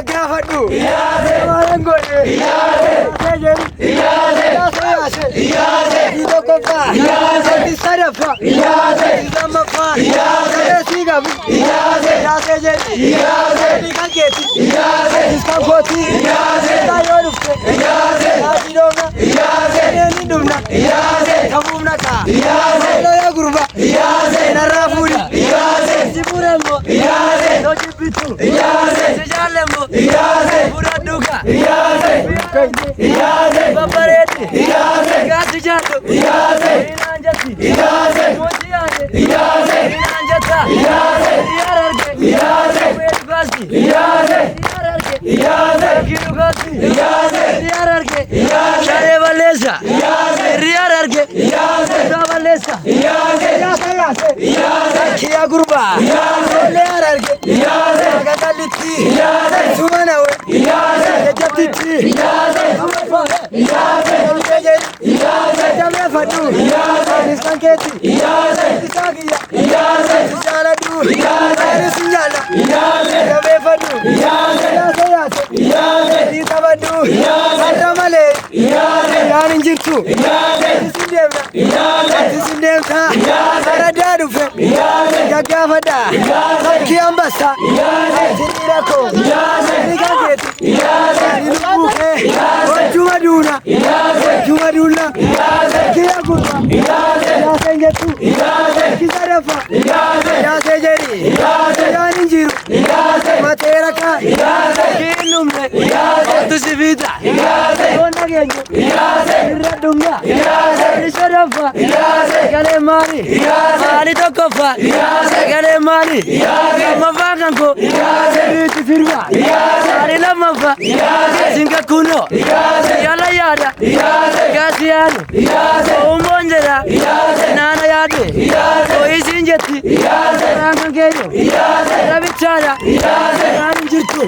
gaggafadhu maalan godhe sadafa lammaffaa sii gabi yaasee jedhi kan keeti kan kooti yoo dhufte yaasii dhoofna ni dhumna tafuufna kaa loya gurba narraa fuudhi si fuudhammo yoo jibbitu si jaallemmo fuudhadhuuka babbareeddi gaasi jaallu inaan jetti mootii yaade inaan jetta yaar arge weedu gaasti yaar arge kiilu gaasti yaar arge sharee balleessa yaar arge isaa balleessa kiya gurbaa olle yaar arge gagallitti sumanawe jajjabtitti jamee fadhu iskan keetti isaa kiyya jaaladhu anis jaala jamee fadhu yaase sii taphadhu har'a malee yaan hin jirtu isin deemna isin deemta aradaa dhufe gaggaafadha fakkii hambassa sinii rakkoo ni kan keetti ni lubbuufee wajjuma duuna kiya gurba yaaseen jettu kisa dafa yaasee jedhi yaan hin jiru mateera kaa kiinnumne ottu sibiita yoon dhageenyu irra dhumna isa dafa galee maali tokkoffa galee maali lammaffaa kan koo sirriitti firma maali lammaffaa singa kunoo yala yaada gaasi yaadu umboon jedha naana yaade isin jetti raan kan keeyo rabichaadha raan hin jirtu